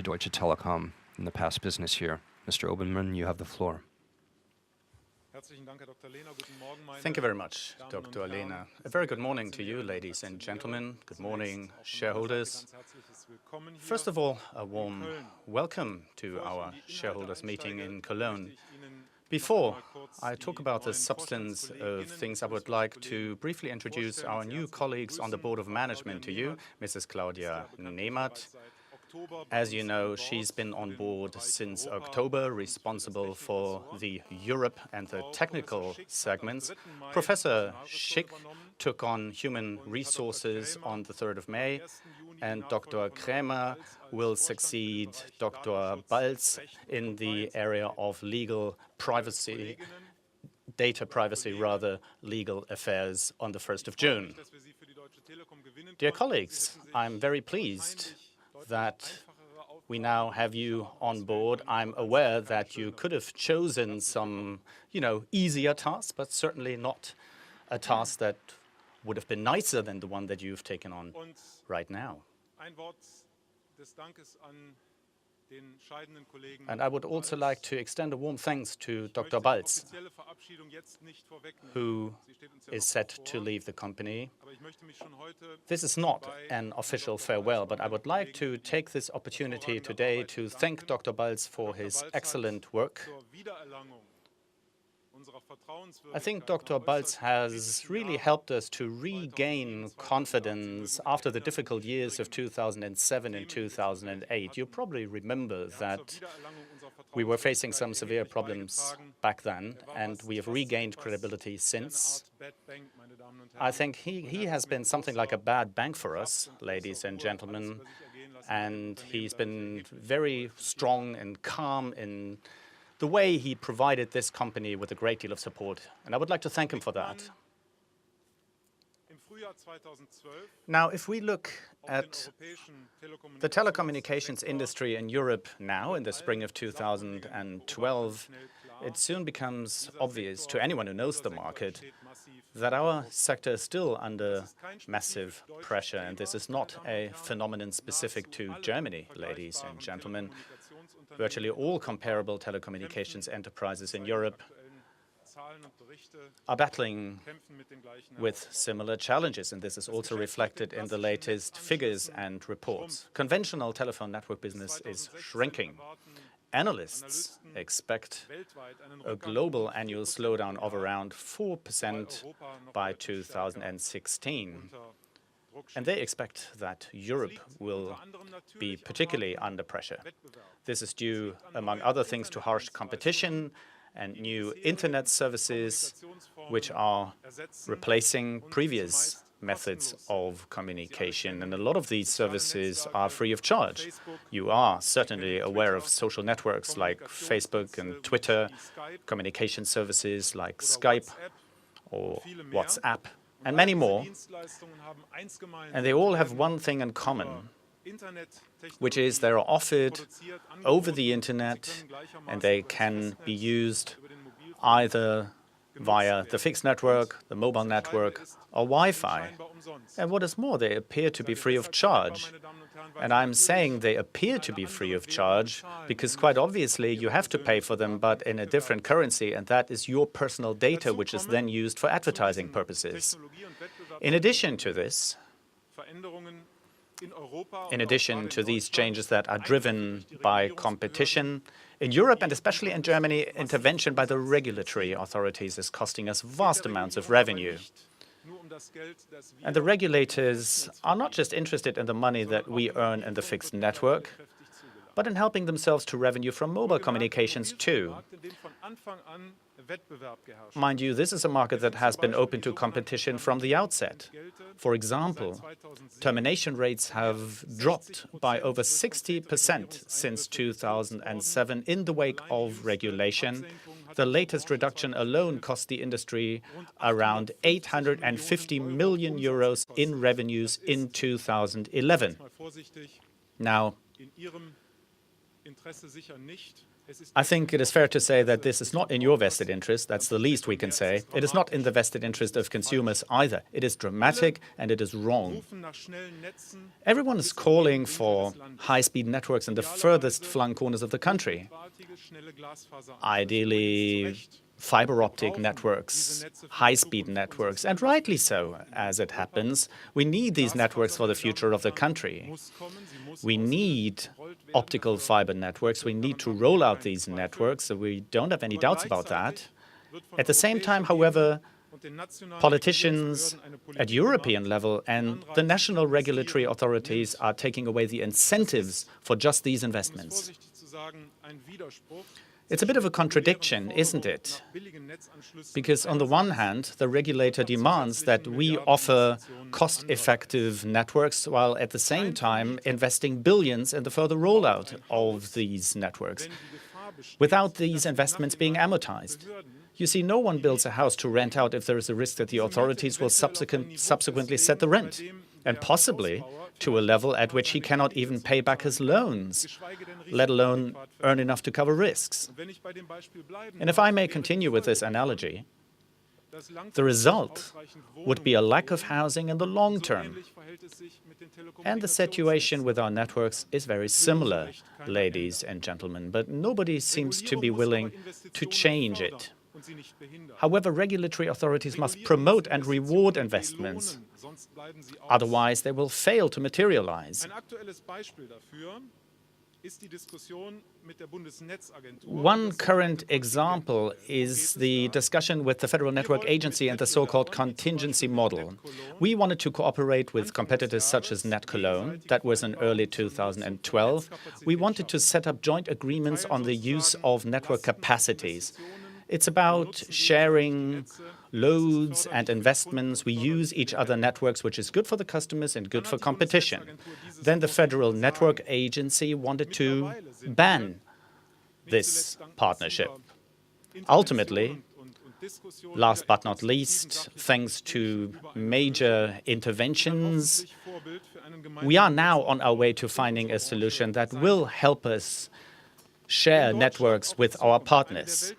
Deutsche Telekom in the past business year. Mr. Obermann, you have the floor. Thank you very much, Dr. Lehner. A very good morning to you, ladies and gentlemen. Good morning, shareholders. First of all, a warm welcome to our shareholders meeting in Cologne. Before I talk about the substance of things, I would like to briefly introduce our new colleagues on the Board of Management to you, Mrs. Claudia Nehmert. As you know, she's been on board since October, responsible for the Europe and the technical segments. Professor Schick took on human resources on the 3rd of May, and Dr. Krämer will succeed Dr. Balz in the area of legal privacy, data privacy rather, legal affairs on the 1st of June. Dear colleagues, I'm very pleased that we now have you on board. I'm aware that you could have chosen some, easier tasks, but certainly not a task that would have been nicer than the one that you've taken on right now. And I would also like to extend a warm thanks to Dr. Balz, who is set to leave the company. This is not an official farewell, but I would like to take this opportunity today to thank Dr. Balz for his excellent work. I think Dr. Balz has really helped us to regain confidence after the difficult years of 2007 and 2008. You probably remember that we were facing some severe problems back then, and we have regained credibility since. I think he has been something like a bad bank for us, ladies and gentlemen, and he's been very strong and calm in the way he provided this company with a great deal of support, and I would like to thank him for that. Now, if we look at the telecommunications industry in Europe now, in the spring of 2012, it soon becomes obvious to anyone who knows the market that our sector is still under massive pressure, and this is not a phenomenon specific to Germany, ladies and gentlemen. Virtually all comparable telecommunications enterprises in Europe are battling with similar challenges, and this is also reflected in the latest figures and reports. Conventional telephone network business is shrinking. Analysts expect a global annual slowdown of around 4% by 2016. And they expect that Europe will be particularly under pressure. This is due, among other things, to harsh competition and new internet services, which are replacing previous methods of communication. And a lot of these services are free of charge. You are certainly aware of social networks like Facebook and Twitter, communication services like Skype or WhatsApp, and many more. And they all have one thing in common, which is they are offered over the internet, and they can be used either via the fixed network, the mobile network, or Wi-Fi. And what is more, they appear to be free of charge. And I'm saying they appear to be free of charge because quite obviously you have to pay for them, but in a different currency, and that is your personal data, which is then used for advertising purposes. In addition to this, in addition to these changes that are driven by competition, in Europe and especially in Germany, intervention by the regulatory authorities is costing us vast amounts of revenue. And the regulators are not just interested in the money that we earn in the fixed network, but in helping themselves to revenue from mobile communications too. Mind you, this is a market that has been open to competition from the outset. For example, termination rates have dropped by over 60% since 2007 in the wake of regulation. The latest reduction alone cost the industry around 850 million euros in revenues in 2011. Now, I think it is fair to say that this is not in your vested interest. That's the least we can say. It is not in the vested interest of consumers either. It is dramatic and it is wrong. Everyone is calling for high-speed networks in the furthest flung corners of the country. Ideally, fiber optic networks, high-speed networks, and rightly so, as it happens. We need these networks for the future of the country. We need optical fiber networks. We need to roll out these networks, so we don't have any doubts about that. At the same time, however, politicians at European level and the national regulatory authorities are taking away the incentives for just these investments. It's a bit of a contradiction, isn't it? Because on the one hand, the regulator demands that we offer cost-effective networks, while at the same time investing billions in the further rollout of these networks, without these investments being amortized. You see, no one builds a house to rent out if there is a risk that the authorities will subsequently set the rent, and possibly to a level at which he cannot even pay back his loans, let alone earn enough to cover risks. And if I may continue with this analogy, the result would be a lack of housing in the long term. And the situation with our networks is very similar, ladies and gentlemen, but nobody seems to be willing to change it. However, regulatory authorities must promote and reward investments. Otherwise, they will fail to materialize. One current example is the discussion with the Federal Network Agency and the so-called contingency model. We wanted to cooperate with competitors such as Net Cologne. That was in early 2012. We wanted to set up joint agreements on the use of network capacities. It's about sharing loads and investments. We use each other networks, which is good for the customers and good for competition. Then the Federal Network Agency wanted to ban this partnership. Ultimately, last but not least, thanks to major interventions, we are now on our way to finding a solution that will help us share networks with our partners.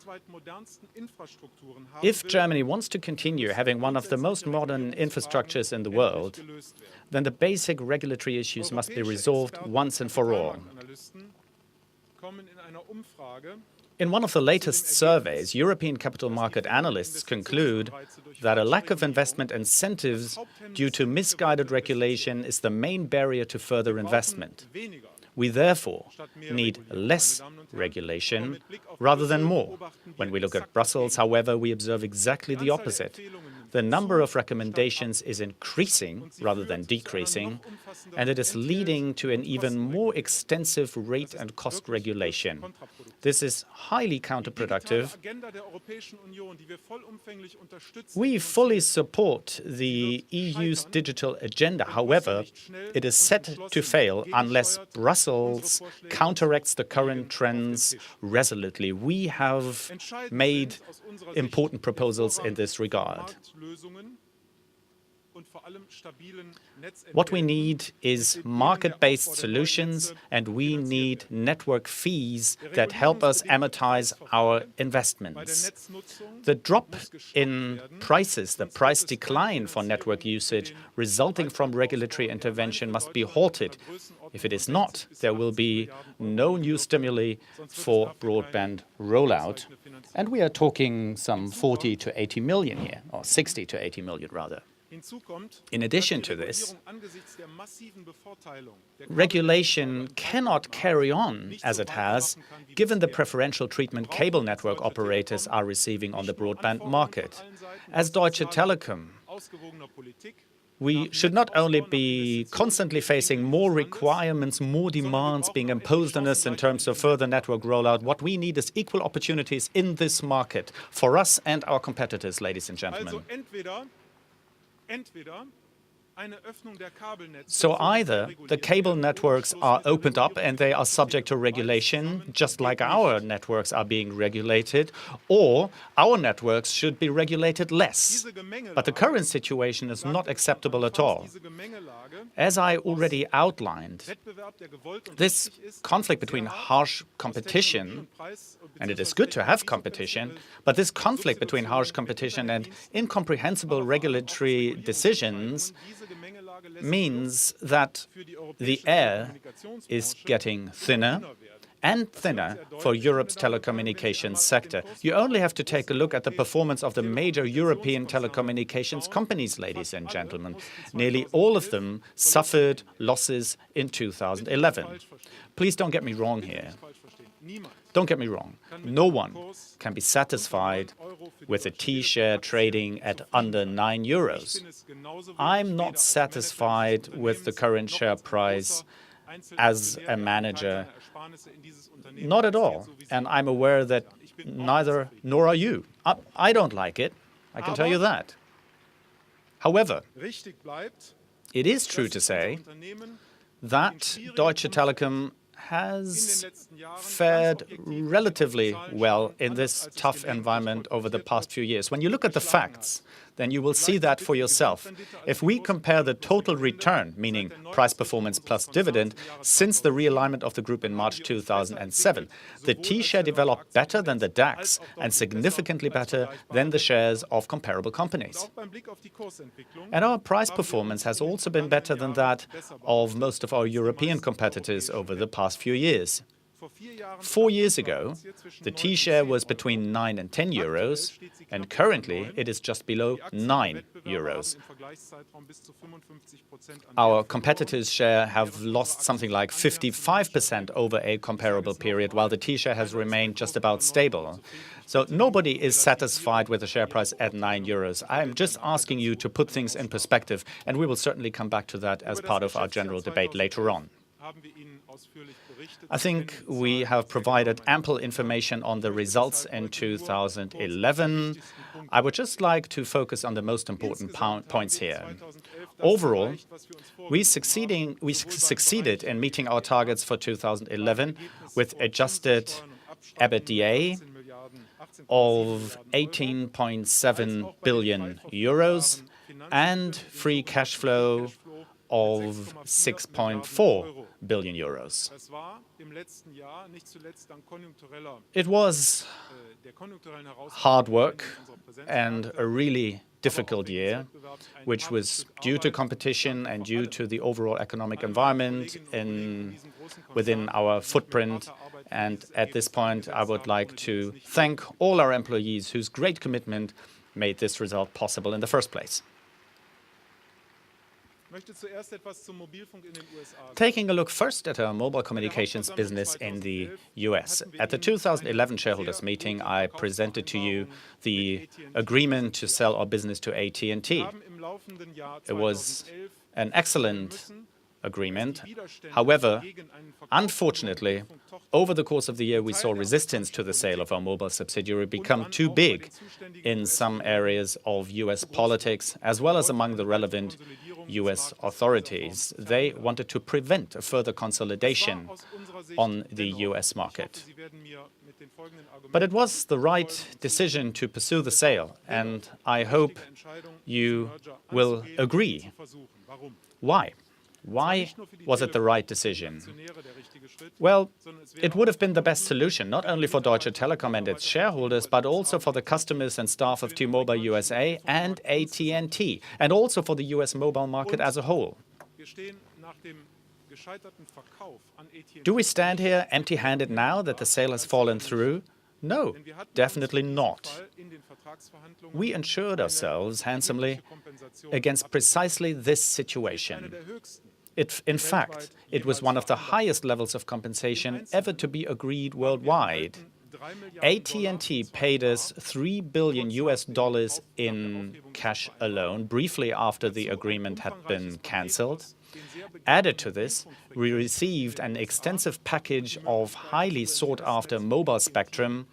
If Germany wants to continue having one of the most modern infrastructures in the world, then the basic regulatory issues must be resolved once and for all. In one of the latest surveys, European capital market analysts conclude that a lack of investment incentives due to misguided regulation is the main barrier to further investment. We therefore need less regulation rather than more. When we look at Brussels, however, we observe exactly the opposite. The number of recommendations is increasing rather than decreasing, and it is leading to an even more extensive rate and cost regulation. This is highly counterproductive. We fully support the EU's digital agenda. However, it is set to fail unless Brussels counteracts the current trends resolutely. We have made important proposals in this regard. What we need is market-based solutions, and we need network fees that help us amortize our investments. The drop in prices, the price decline for network usage resulting from regulatory intervention must be halted. If it is not, there will be no new stimuli for broadband rollout. And we are talking some 40 to 80 million here, or 60 to 80 million rather. In addition to this, regulation cannot carry on as it has, given the preferential treatment cable network operators are receiving on the broadband market. As Deutsche Telekom, we should not only be constantly facing more requirements, more demands being imposed on us in terms of further network rollout. What we need is equal opportunities in this market for us and our competitors, ladies and gentlemen. So either the cable networks are opened up and they are subject to regulation, just like our networks are being regulated, or our networks should be regulated less. But the current situation is not acceptable at all. As I already outlined, this conflict between harsh competition, and it is good to have competition, but this conflict between harsh competition and incomprehensible regulatory decisions means that the air is getting thinner and thinner for Europe's telecommunications sector. You only have to take a look at the performance of the major European telecommunications companies, ladies and gentlemen. Nearly all of them suffered losses in 2011. Please don't get me wrong here. Don't get me wrong. No one can be satisfied with a T-share trading at under 9 euros. I'm not satisfied with the current share price as a manager. Not at all. And I'm aware that neither nor are you. I don't like it. I can tell you that. However, it is true to say that Deutsche Telekom has fared relatively well in this tough environment over the past few years. When you look at the facts, then you will see that for yourself. If we compare the total return, meaning price performance plus dividend, since the realignment of the group in March 2007, the T-share developed better than the DAX and significantly better than the shares of comparable companies. And our price performance has also been better than that of most of our European competitors over the past few years. 4 years ago, the T-share was between 9 and 10 euros, and currently it is just below 9 euros. Our competitors' share have lost something like 55% over a comparable period, while the T-share has remained just about stable. So nobody is satisfied with the share price at 9 euros. I'm just asking you to put things in perspective, and we will certainly come back to that as part of our general debate later on. I think we have provided ample information on the results in 2011. I would just like to focus on the most important points here. Overall, we succeeded in meeting our targets for 2011 with adjusted EBITDA of 18.7 billion euros and free cash flow of 6.4 billion euros. It was hard work and a really difficult year, which was due to competition and due to the overall economic environment within our footprint. And at this point, I would like to thank all our employees whose great commitment made this result possible in the first place. Taking a look first at our mobile communications business in the US. At the 2011 shareholders meeting, I presented to you the agreement to sell our business to AT&T. It was an excellent agreement. However, unfortunately, over the course of the year, we saw resistance to the sale of our mobile subsidiary become too big in some areas of US politics, as well as among the relevant US authorities. They wanted to prevent a further consolidation on the US market. But it was the right decision to pursue the sale, and I hope you will agree. Why? Why was it the right decision? Well, it would have been the best solution, not only for Deutsche Telekom and its shareholders, but also for the customers and staff of T-Mobile USA and AT&T, and also for the US mobile market as a whole. Do we stand here empty-handed now that the sale has fallen through? No, definitely not. We insured ourselves handsomely against precisely this situation. In fact, it was one of the highest levels of compensation ever to be agreed worldwide. AT&T paid us $3 billion in cash alone briefly after the agreement had been cancelled. Added to this, we received an extensive package of highly sought-after mobile spectrum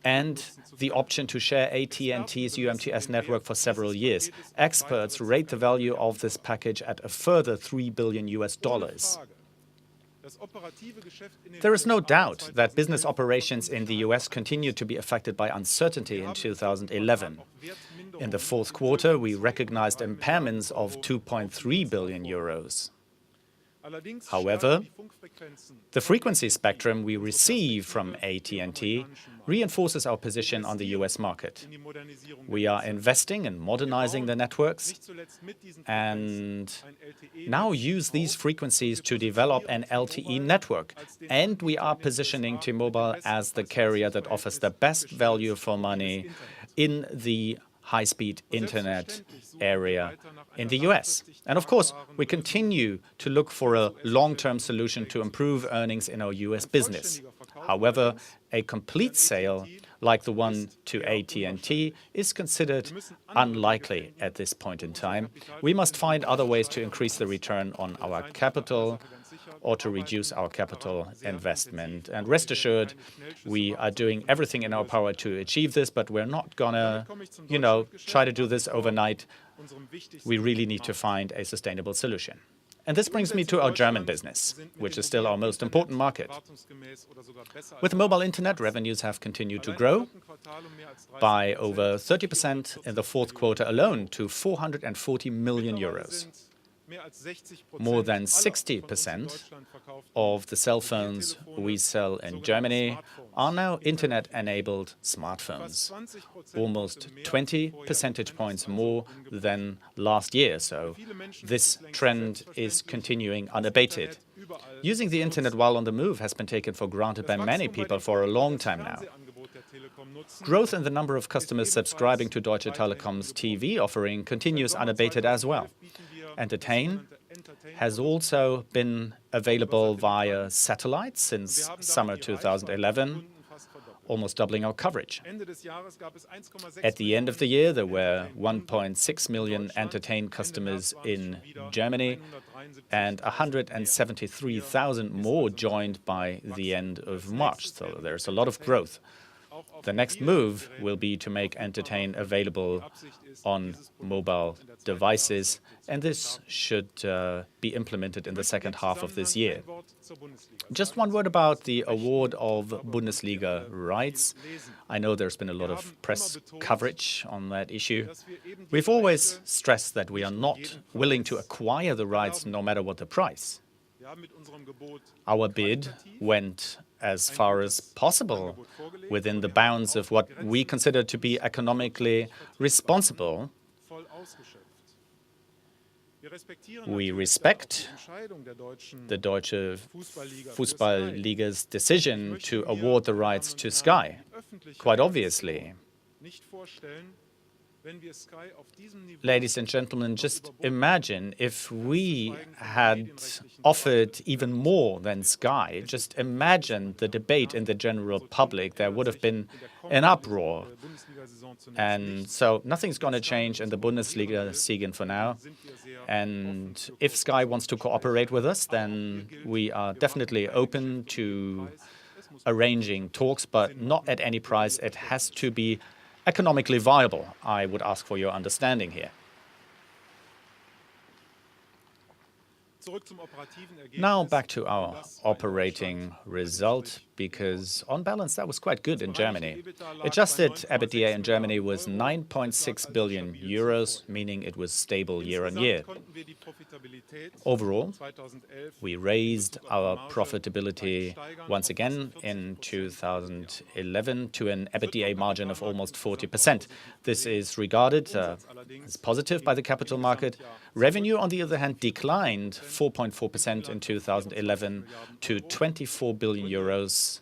and the option to share AT&T's UMTS network for several years. Experts rate the value of this package at a further $3 billion. There is no doubt that business operations in the US continue to be affected by uncertainty in 2011. In the fourth quarter, we recognized impairments of 2.3 billion euros. However, the frequency spectrum we receive from AT&T reinforces our position on the US market. We are investing in modernizing the networks and now use these frequencies to develop an LTE network. And we are positioning T-Mobile as the carrier that offers the best value for money in the high-speed internet area in the US. And of course, we continue to look for a long-term solution to improve earnings in our US business. However, a complete sale like the one to AT&T is considered unlikely at this point in time. We must find other ways to increase the return on our capital or to reduce our capital investment. And rest assured, we are doing everything in our power to achieve this, but we're not gonna, try to do this overnight. We really need to find a sustainable solution. And this brings me to our German business, which is still our most important market. With mobile internet, revenues have continued to grow by over 30% in the fourth quarter alone to 440 million euros. More than 60% of the cell phones we sell in Germany are now internet-enabled smartphones, almost 20 percentage points more than last year. So this trend is continuing unabated. Using the internet while on the move has been taken for granted by many people for a long time now. Growth in the number of customers subscribing to Deutsche Telekom's TV offering continues unabated as well. Entertain has also been available via satellite since summer 2011, almost doubling our coverage. At the end of the year, there were 1.6 million Entertain customers in Germany, and 173,000 more joined by the end of March. So there's a lot of growth. The next move will be to make Entertain available on mobile devices, and this should be implemented in the second half of this year. Just one word about the award of Bundesliga rights. I know there's been a lot of press coverage on that issue. We've always stressed that we are not willing to acquire the rights no matter what the price. Our bid went as far as possible within the bounds of what we consider to be economically responsible. We respect the Deutsche Fußball-Liga's decision to award the rights to Sky, quite obviously. Ladies and gentlemen, just imagine if we had offered even more than Sky. Just imagine the debate in the general public. There would have been an uproar. And so nothing's going to change in the Bundesliga season for now. And if Sky wants to cooperate with us, then we are definitely open to arranging talks, but not at any price. It has to be economically viable. I would ask for your understanding here. Now back to our operating result, because on balance that was quite good in Germany. Adjusted EBITDA in Germany was 9.6 billion euros, meaning it was stable year on year. Overall, we raised our profitability once again in 2011 to an EBITDA margin of almost 40%. This is regarded as positive by the capital market. Revenue, on the other hand, declined 4.4% in 2011 to 24 billion euros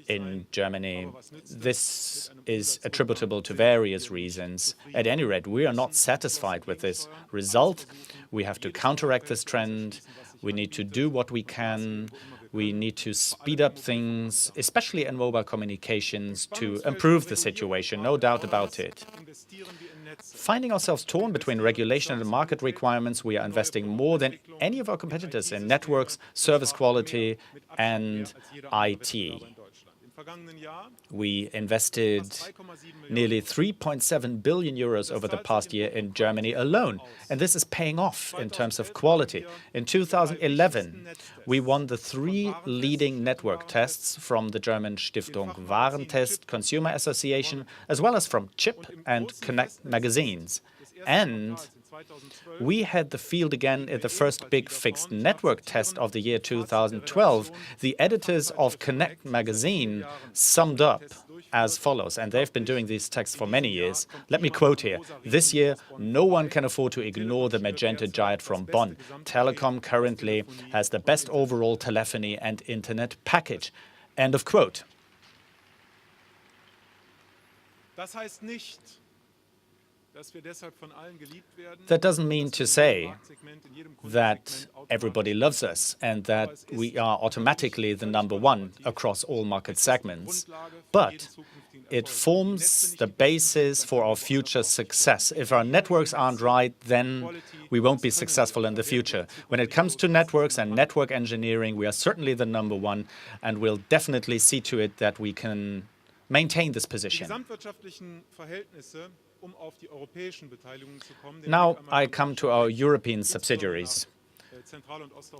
in Germany. This is attributable to various reasons. At any rate, we are not satisfied with this result. We have to counteract this trend. We need to do what we can. We need to speed up things, especially in mobile communications, to improve the situation, no doubt about it. Finding ourselves torn between regulation and market requirements, we are investing more than any of our competitors in networks, service quality, and IT. We invested nearly 3.7 billion euros over the past year in Germany alone, and this is paying off in terms of quality. In 2011, we won the 3 leading network tests from the German Stiftung Warentest Consumer Association, as well as from Chip and Connect magazines. And we had the field again at the first big fixed network test of the year 2012. The editors of Connect magazine summed up as follows, and they've been doing these tests for many years. Let me quote here. This year, no one can afford to ignore the magenta giant from Bonn. Telecom currently has the best overall telephony and internet package. End of quote. That doesn't mean to say that everybody loves us and that we are automatically the #1 across all market segments, but it forms the basis for our future success. If our networks aren't right, then we won't be successful in the future. When it comes to networks and network engineering, we are certainly the #1, and we'll definitely see to it that we can maintain this position. Now I come to our European subsidiaries.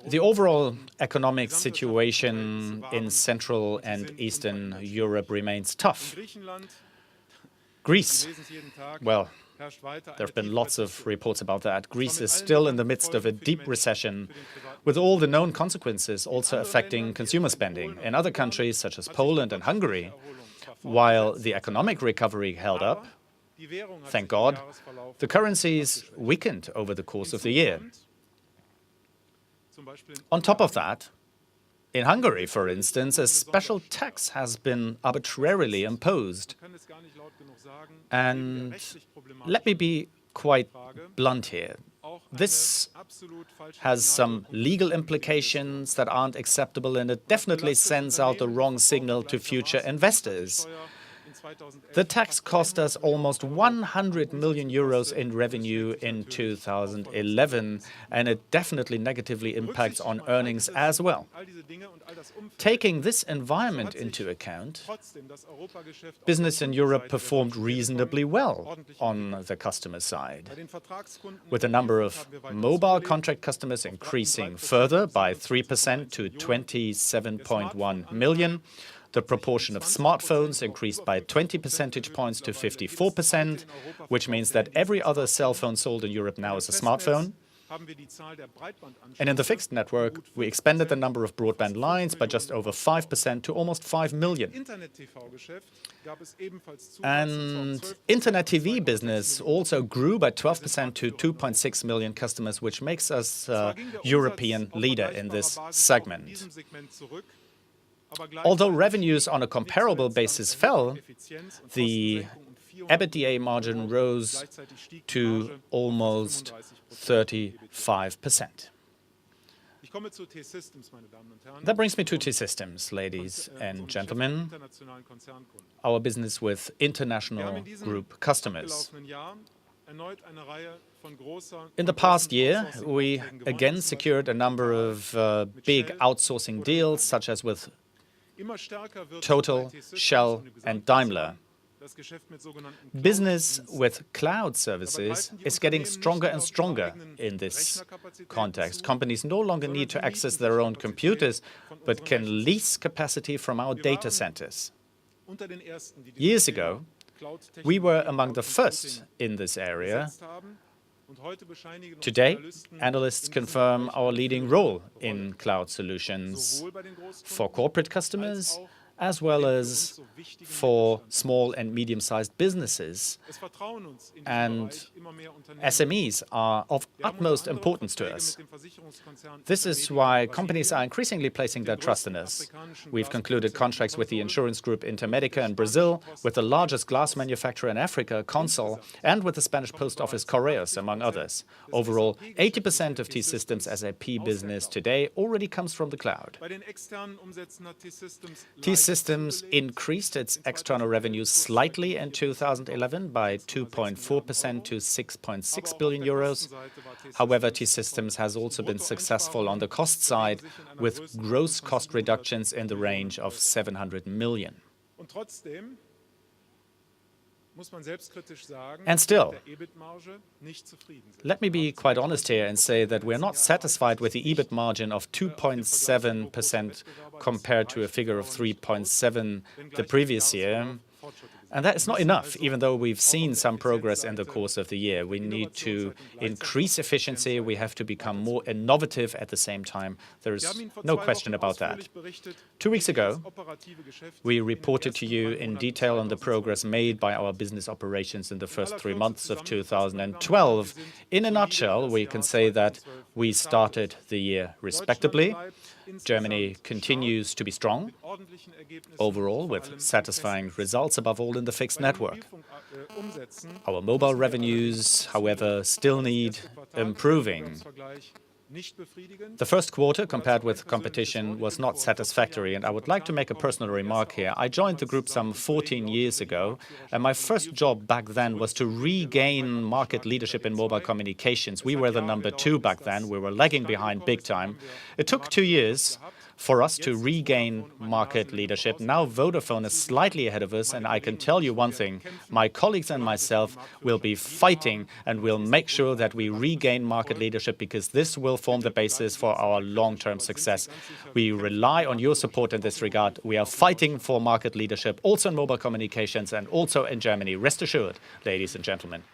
The overall economic situation in Central and Eastern Europe remains tough. Greece, well, there have been lots of reports about that. Greece is still in the midst of a deep recession, with all the known consequences also affecting consumer spending. In other countries, such as Poland and Hungary, while the economic recovery held up, thank God, the currencies weakened over the course of the year. On top of that, in Hungary, for instance, a special tax has been arbitrarily imposed. And let me be quite blunt here. This has some legal implications that aren't acceptable, and it definitely sends out the wrong signal to future investors. The tax cost us almost 100 million euros in revenue in 2011, and it definitely negatively impacts on earnings as well. Taking this environment into account, business in Europe performed reasonably well on the customer side, with the number of mobile contract customers increasing further by 3% to 27.1 million. The proportion of smartphones increased by 20 percentage points to 54%, which means that every other cell phone sold in Europe now is a smartphone. And in the fixed network, we expanded the number of broadband lines by just over 5% to almost 5 million. And Internet TV business also grew by 12% to 2.6 million customers, which makes us a European leader in this segment. Although revenues on a comparable basis fell, the EBITDA margin rose to almost 35%. That brings me to T-Systems, ladies and gentlemen, our business with international group customers. In the past year, we again secured a number of big outsourcing deals, such as with Total, Shell, and Daimler. Business with cloud services is getting stronger and stronger in this context. Companies no longer need to access their own computers, but can lease capacity from our data centers. Years ago, we were among the first in this area. Today, analysts confirm our leading role in cloud solutions for corporate customers as well as for small and medium-sized businesses. And SMEs are of utmost importance to us. This is why companies are increasingly placing their trust in us. We've concluded contracts with the insurance group Intermedica in Brazil, with the largest glass manufacturer in Africa, Consol, and with the Spanish post office Correos, among others. Overall, 80% of T-Systems' SAP business today already comes from the cloud. T-Systems increased its external revenues slightly in 2011 by 2.4% to 6.6 billion euros. However, T-Systems has also been successful on the cost side, with gross cost reductions in the range of 700 million. And still, let me be quite honest here and say that we're not satisfied with the EBIT margin of 2.7% compared to a figure of 3.7% the previous year. And that is not enough, even though we've seen some progress in the course of the year. We need to increase efficiency. We have to become more innovative at the same time. There is no question about that. 2 weeks ago, we reported to you in detail on the progress made by our business operations in the first 3 months of 2012. In a nutshell, we can say that we started the year respectably. Germany continues to be strong, overall, with satisfying results, above all in the fixed network. Our mobile revenues, however, still need improving. The first quarter, compared with competition, was not satisfactory, and I would like to make a personal remark here. I joined the group some 14 years ago, and my first job back then was to regain market leadership in mobile communications. We were the number 2 back then. We were lagging behind big time. It took 2 years for us to regain market leadership. Now Vodafone is slightly ahead of us, and I can tell you one thing. My colleagues and myself will be fighting and will make sure that we regain market leadership, because this will form the basis for our long-term success. We rely on your support in this regard. We are fighting for market leadership, also in mobile communications and also in Germany. Rest assured, ladies and gentlemen.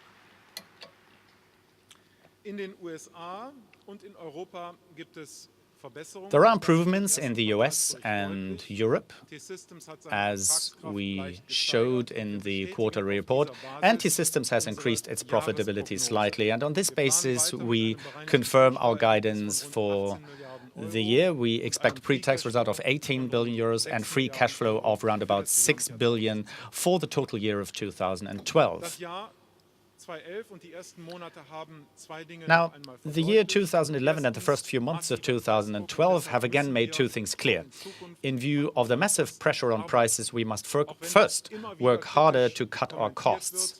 There are improvements in the US and Europe, as we showed in the quarterly report, and T-Systems has increased its profitability slightly. And on this basis, we confirm our guidance for the year. We expect pre-tax result of 18 billion euros and free cash flow of around about 6 billion for the total year of 2012. Now, the year 2011 and the first few months of 2012 have again made 2 things clear. In view of the massive pressure on prices, we must first work harder to cut our costs.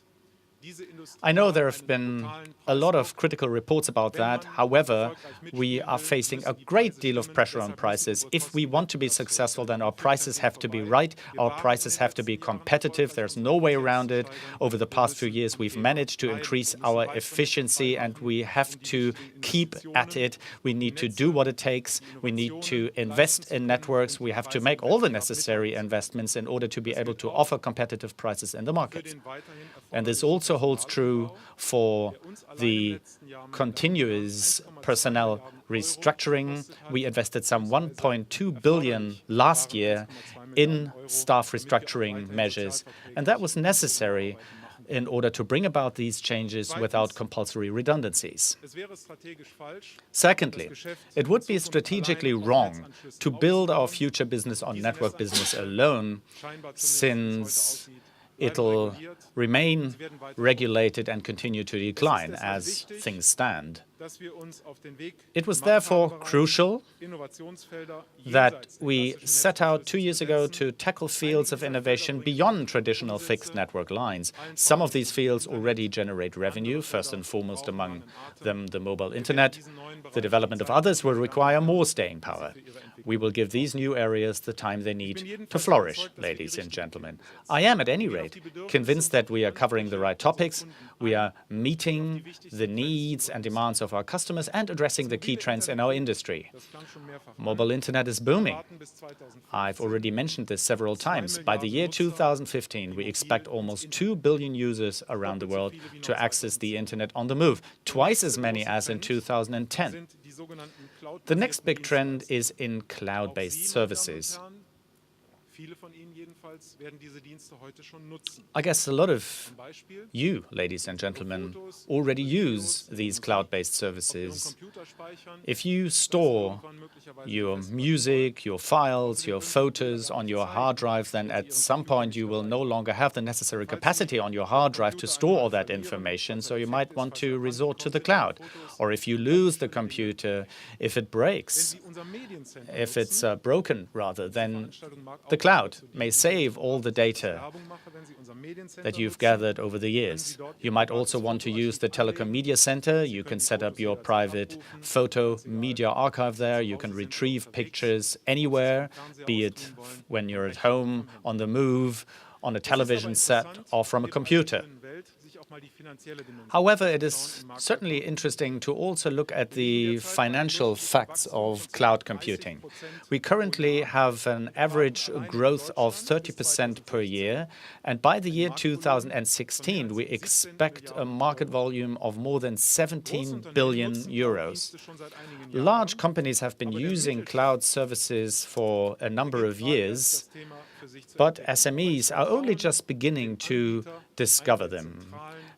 I know there have been a lot of critical reports about that. However, we are facing a great deal of pressure on prices. If we want to be successful, then our prices have to be right. Our prices have to be competitive. There's no way around it. Over the past few years, we've managed to increase our efficiency, and we have to keep at it. We need to do what it takes. We need to invest in networks. We have to make all the necessary investments in order to be able to offer competitive prices in the market. And this also holds true for the continuous personnel restructuring. We invested some 1.2 billion last year in staff restructuring measures, and that was necessary in order to bring about these changes without compulsory redundancies. Secondly, it would be strategically wrong to build our future business on network business alone, since it'll remain regulated and continue to decline as things stand. It was therefore crucial that we set out 2 years ago to tackle fields of innovation beyond traditional fixed network lines. Some of these fields already generate revenue, first and foremost among them the mobile internet. The development of others will require more staying power. We will give these new areas the time they need to flourish, ladies and gentlemen. I am, at any rate, convinced that we are covering the right topics. We are meeting the needs and demands of our customers and addressing the key trends in our industry. Mobile internet is booming. I've already mentioned this several times. By the year 2015, we expect almost 2 billion users around the world to access the internet on the move, twice as many as in 2010. The next big trend is in cloud-based services. I guess a lot of you, ladies and gentlemen, already use these cloud-based services. If you store your music, your files, your photos on your hard drive, then at some point you will no longer have the necessary capacity on your hard drive to store all that information, so you might want to resort to the cloud. Or if you lose the computer, if it breaks, if it's broken rather, then the cloud may save all the data that you've gathered over the years. You might also want to use the Telecom Media Center. You can set up your private photo media archive there. You can retrieve pictures anywhere, be it when you're at home, on the move, on a television set, or from a computer. However, it is certainly interesting to also look at the financial facts of cloud computing. We currently have an average growth of 30% per year, and by the year 2016, we expect a market volume of more than 17 billion euros. Large companies have been using cloud services for a number of years, but SMEs are only just beginning to discover them.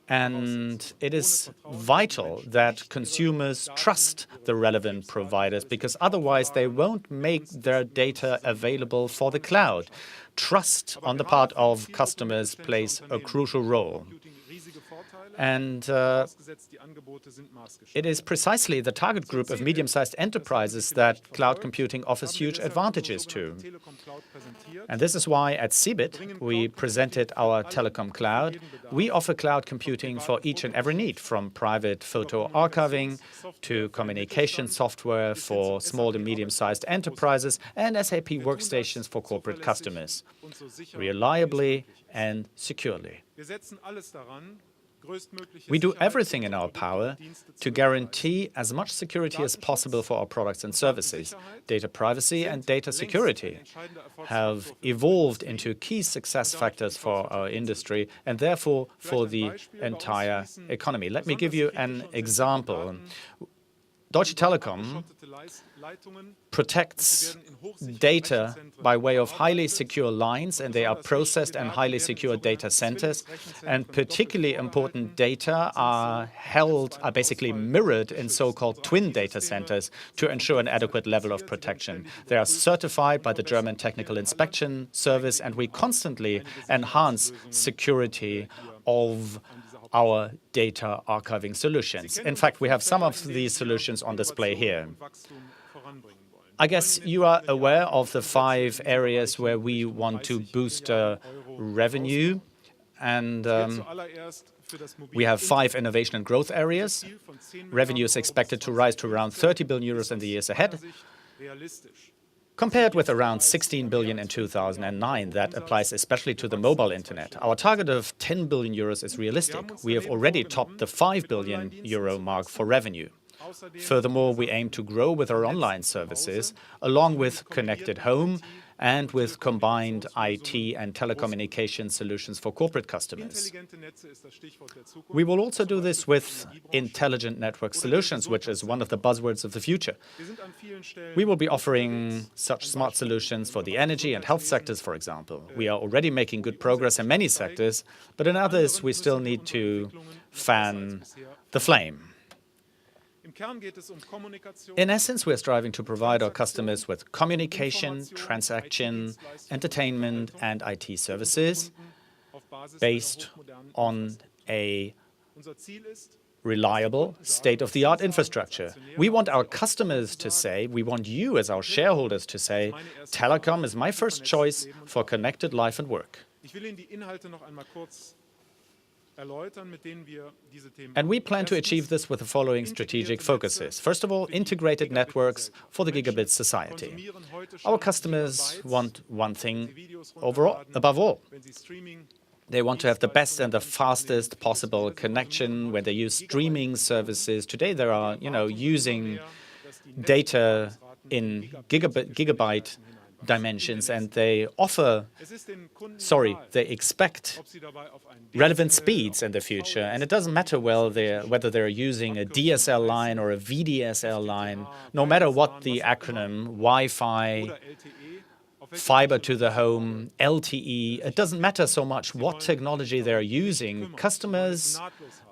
And it is vital that consumers trust the relevant providers, because otherwise they won't make their data available for the cloud. Trust on the part of customers plays a crucial role. And it is precisely the target group of medium-sized enterprises that cloud computing offers huge advantages to. And this is why at CeBIT we presented our Telecom Cloud. We offer cloud computing for each and every need, from private photo archiving to communication software for small and medium-sized enterprises and SAP workstations for corporate customers, reliably and securely. We do everything in our power to guarantee as much security as possible for our products and services. Data privacy and data security have evolved into key success factors for our industry and therefore for the entire economy. Let me give you an example. Deutsche Telekom protects data by way of highly secure lines, and they are processed in highly secure data centers. And particularly important data are basically mirrored in so-called twin data centers to ensure an adequate level of protection. They are certified by the German Technical Inspection Service, and we constantly enhance security of our data archiving solutions. In fact, we have some of these solutions on display here. I guess you are aware of the 5 areas where we want to boost revenue, and we have 5 innovation and growth areas. Revenue is expected to rise to around 30 billion euros in the years ahead, compared with around 16 billion in 2009. That applies especially to the mobile internet. Our target of 10 billion euros is realistic. We have already topped the 5 billion euro mark for revenue. Furthermore, we aim to grow with our online services, along with connected home and with combined IT and telecommunication solutions for corporate customers. We will also do this with intelligent network solutions, which is one of the buzzwords of the future. We will be offering such smart solutions for the energy and health sectors, for example. We are already making good progress in many sectors, but in others we still need to fan the flame. In essence, we are striving to provide our customers with communication, transaction, entertainment, and IT services based on a reliable, state-of-the-art infrastructure. We want our customers to say, we want you as our shareholders to say, Telecom is my first choice for connected life and work. And we plan to achieve this with the following strategic focuses. First of all, integrated networks for the gigabit society. Our customers want one thing above all. They want to have the best and the fastest possible connection when they use streaming services. Today they are, using data in gigabyte dimensions, and they expect relevant speeds in the future. And it doesn't matter whether they're using a DSL line or a VDSL line, no matter what the acronym, Wi-Fi fiber to the home, LTE. It doesn't matter so much what technology they're using. Customers,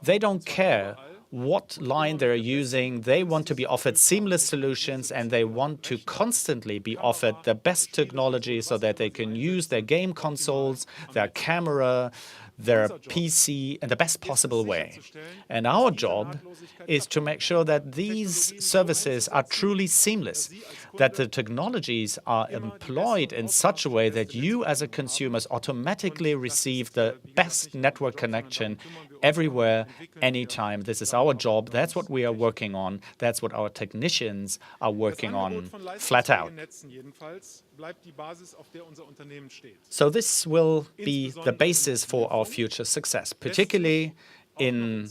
they don't care what line they're using. They want to be offered seamless solutions, and they want to constantly be offered the best technology so that they can use their game consoles, their camera, their PC in the best possible way. And our job is to make sure that these services are truly seamless, that the technologies are employed in such a way that you as a consumer automatically receive the best network connection everywhere, anytime. This is our job. That's what we are working on. That's what our technicians are working on, flat out. So this will be the basis for our future success, particularly in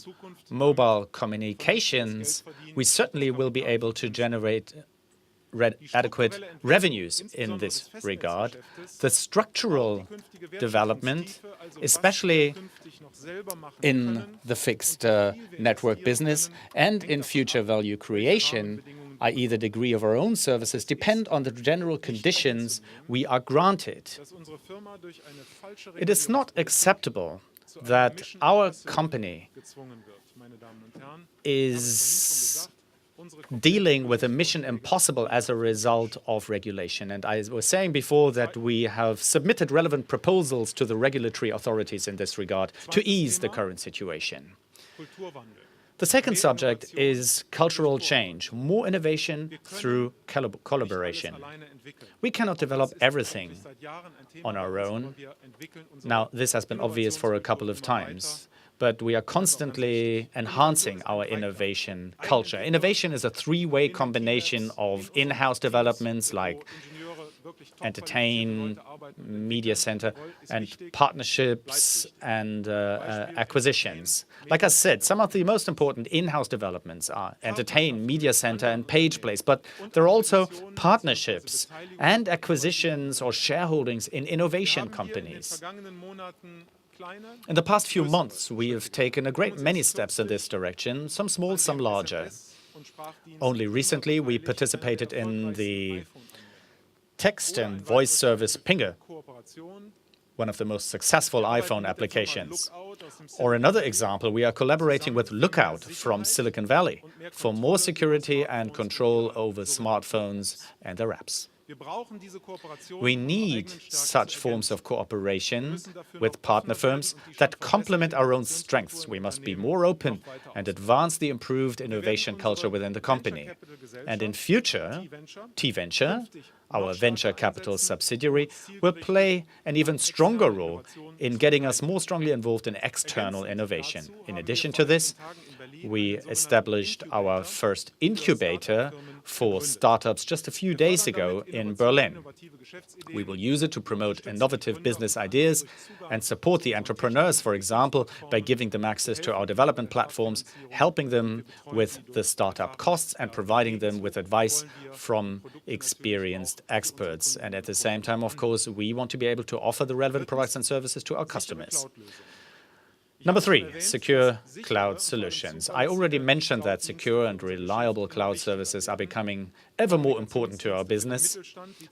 mobile communications. We certainly will be able to generate adequate revenues in this regard. The structural development, especially in the fixed network business and in future value creation, i.e. the degree of our own services, depend on the general conditions we are granted. It is not acceptable that our company is dealing with a mission impossible as a result of regulation. And I was saying before that we have submitted relevant proposals to the regulatory authorities in this regard to ease the current situation. The second subject is cultural change, more innovation through collaboration. We cannot develop everything on our own. Now, this has been obvious for a couple of times, but we are constantly enhancing our innovation culture. Innovation is a three-way combination of in-house developments like entertain, media center, and partnerships and acquisitions. Like I said, some of the most important in-house developments are entertain, media center, and page place, but there are also partnerships and acquisitions or shareholdings in innovation companies. In the past few months, we have taken a great many steps in this direction, some small, some larger. Only recently, we participated in the text and voice service Pinger, one of the most successful iPhone applications. Or another example, we are collaborating with Lookout from Silicon Valley for more security and control over smartphones and their apps. We need such forms of cooperation with partner firms that complement our own strengths. We must be more open and advance the improved innovation culture within the company. And in future, T-Venture, our venture capital subsidiary, will play an even stronger role in getting us more strongly involved in external innovation. In addition to this, we established our first incubator for startups just a few days ago in Berlin. We will use it to promote innovative business ideas and support the entrepreneurs, for example, by giving them access to our development platforms, helping them with the startup costs and providing them with advice from experienced experts. And at the same time, of course, we want to be able to offer the relevant products and services to our customers. Number 3, secure cloud solutions. I already mentioned that secure and reliable cloud services are becoming ever more important to our business.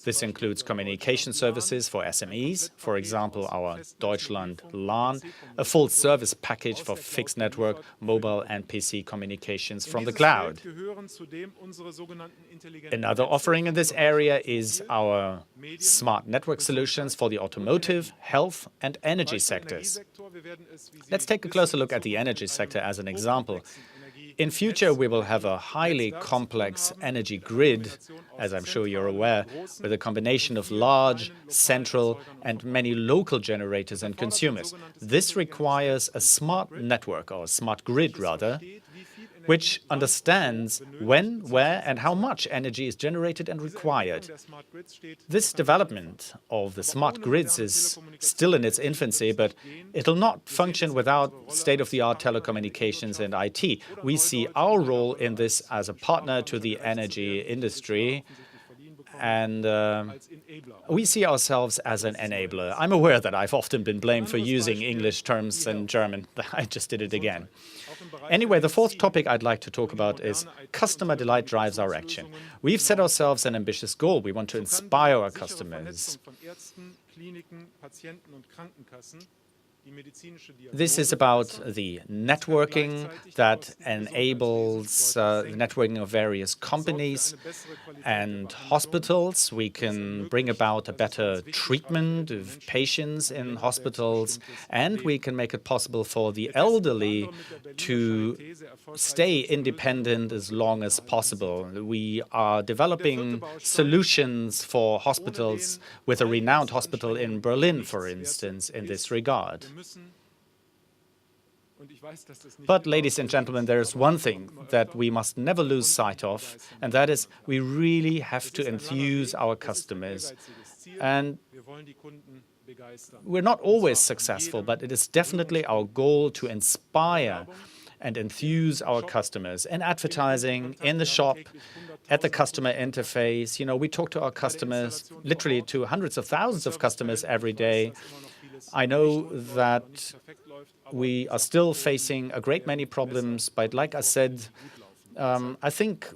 This includes communication services for SMEs, for example, our Deutschland LAN, a full service package for fixed network, mobile and PC communications from the cloud. Another offering in this area is our smart network solutions for the automotive, health and energy sectors. Let's take a closer look at the energy sector as an example. In future, we will have a highly complex energy grid, as I'm sure you're aware, with a combination of large, central, and many local generators and consumers. This requires a smart network, or a smart grid rather, which understands when, where, and how much energy is generated and required. This development of the smart grids is still in its infancy, but it'll not function without state-of-the-art telecommunications and IT. We see our role in this as a partner to the energy industry, And we see ourselves as an enabler. I'm aware that I've often been blamed for using English terms in German. I just did it again. Anyway, the fourth topic I'd like to talk about is customer delight drives our action. We've set ourselves an ambitious goal. We want to inspire our customers. This is about the networking that enables the networking of various companies and hospitals. We can bring about a better treatment of patients in hospitals, and we can make it possible for the elderly to stay independent as long as possible. We are developing solutions for hospitals, with a renowned hospital in Berlin, for instance, in this regard. But, ladies and gentlemen, there is one thing that we must never lose sight of, and that is we really have to enthuse our customers. And we're not always successful, but it is definitely our goal to inspire and enthuse our customers in advertising, in the shop, at the customer interface. You know, we talk to our customers, literally to hundreds of thousands of customers every day. I know that we are still facing a great many problems, but like I said, I think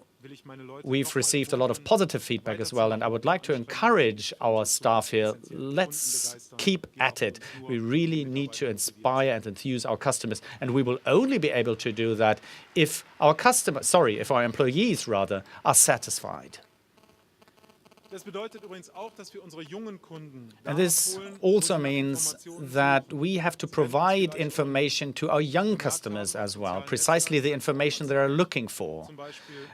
we've received a lot of positive feedback as well, and I would like to encourage our staff here. Let's keep at it. We really need to inspire and enthuse our customers, and we will only be able to do that if our if our employees rather are satisfied. And this also means that we have to provide information to our young customers as well, precisely the information they are looking for.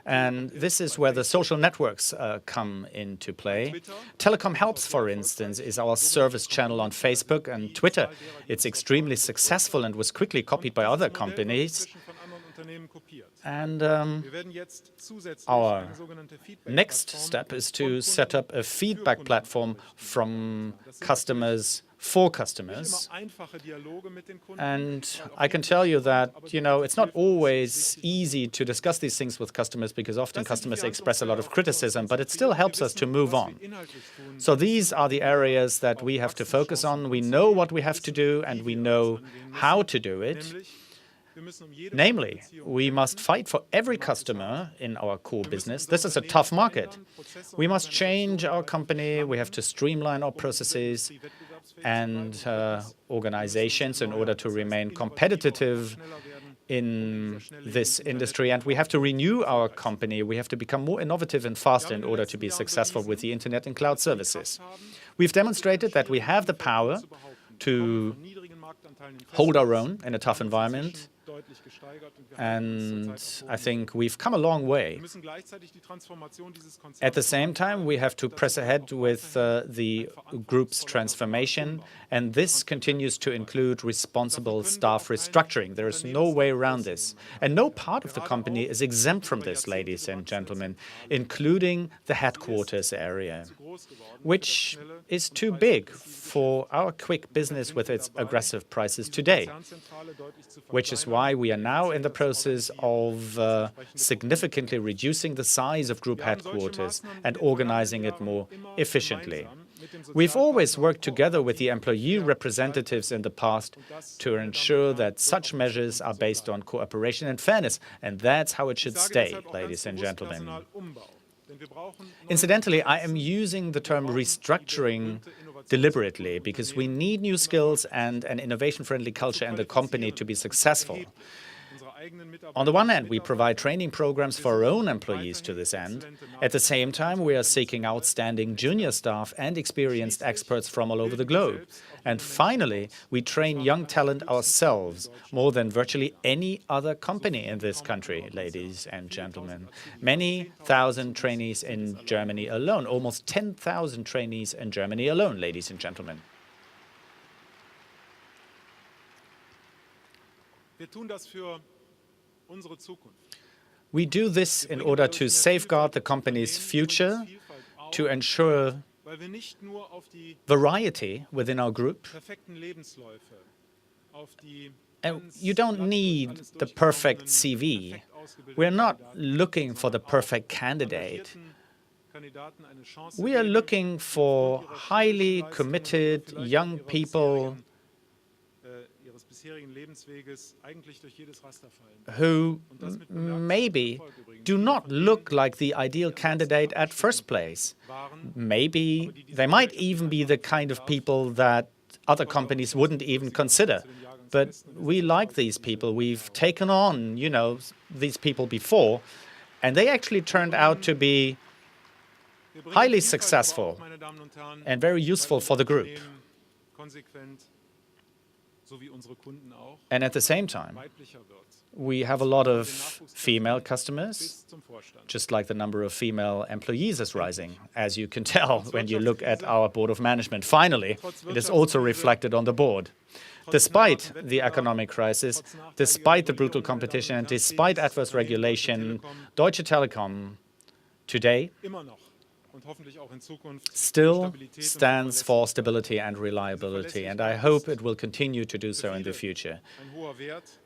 And this is where the social networks come into play. Telecom Helps, for instance, is our service channel on Facebook and Twitter. It's extremely successful and was quickly copied by other companies. And our next step is to set up a feedback platform from customers for customers. And I can tell you that, you know, it's not always easy to discuss these things with customers because often customers express a lot of criticism, but it still helps us to move on. So these are the areas that we have to focus on. We know what we have to do and we know how to do it. Namely, we must fight for every customer in our core business. This is a tough market. We must change our company. We have to streamline our processes and organizations in order to remain competitive in this industry. And we have to renew our company. We have to become more innovative and faster in order to be successful with the internet and cloud services. We've demonstrated that we have the power to hold our own in a tough environment. And I think we've come a long way. At the same time, we have to press ahead with the group's transformation, and this continues to include responsible staff restructuring. There is no way around this. And no part of the company is exempt from this, ladies and gentlemen, including the headquarters area, which is too big for our quick business with its aggressive prices today, which is why we are now in the process of significantly reducing the size of group headquarters and organizing it more efficiently. We've always worked together with the employee representatives in the past to ensure that such measures are based on cooperation and fairness, and that's how it should stay, ladies and gentlemen. Incidentally, I am using the term restructuring deliberately because we need new skills and an innovation-friendly culture in the company to be successful. On the one hand, we provide training programs for our own employees to this end. At the same time, we are seeking outstanding junior staff and experienced experts from all over the globe. And finally, we train young talent ourselves, more than virtually any other company in this country, ladies and gentlemen. Many thousand trainees in Germany alone, almost 10,000 trainees in Germany alone, ladies and gentlemen. We do this in order to safeguard the company's future, to ensure variety within our group. And you don't need the perfect CV. We're not looking for the perfect candidate. We are looking for highly committed young people who maybe do not look like the ideal candidate at first place. Maybe they might even be the kind of people that other companies wouldn't even consider. But we like these people. We've taken on, these people before, and they actually turned out to be highly successful and very useful for the group. And at the same time, we have a lot of female customers, just like the number of female employees is rising, as you can tell when you look at our board of management. Finally, it is also reflected on the board. Despite the economic crisis, despite the brutal competition, and despite adverse regulation, Deutsche Telekom today still stands for stability and reliability, and I hope it will continue to do so in the future.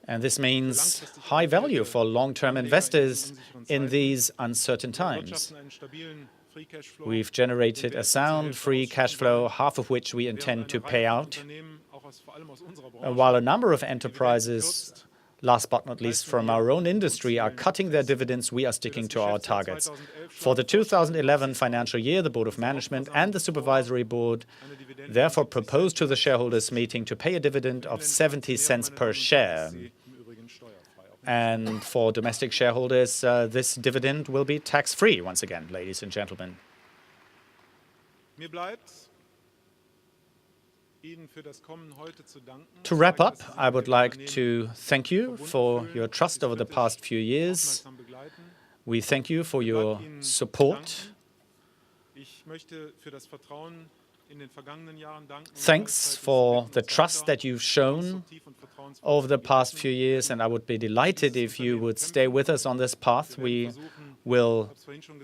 And this means high value for long-term investors in these uncertain times. We've generated a sound free cash flow, half of which we intend to pay out. While a number of enterprises, last but not least from our own industry, are cutting their dividends, we are sticking to our targets. For the 2011 financial year, the Board of Management and the Supervisory Board therefore proposed to the shareholders' meeting to pay a dividend of 70 cents per share. And for domestic shareholders, this dividend will be tax-free once again, ladies and gentlemen. To wrap up, I would like to thank you for your trust over the past few years. We thank you for your support. Thanks for the trust that you've shown over the past few years, and I would be delighted if you would stay with us on this path. We will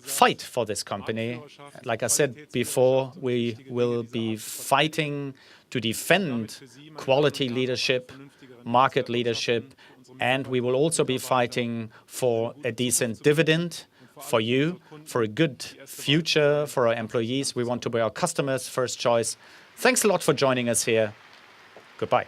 fight for this company. Like I said before, we will be fighting to defend quality leadership, market leadership, and we will also be fighting for a decent dividend for you, for a good future for our employees. We want to be our customers' first choice. Thanks a lot for joining us here. Goodbye.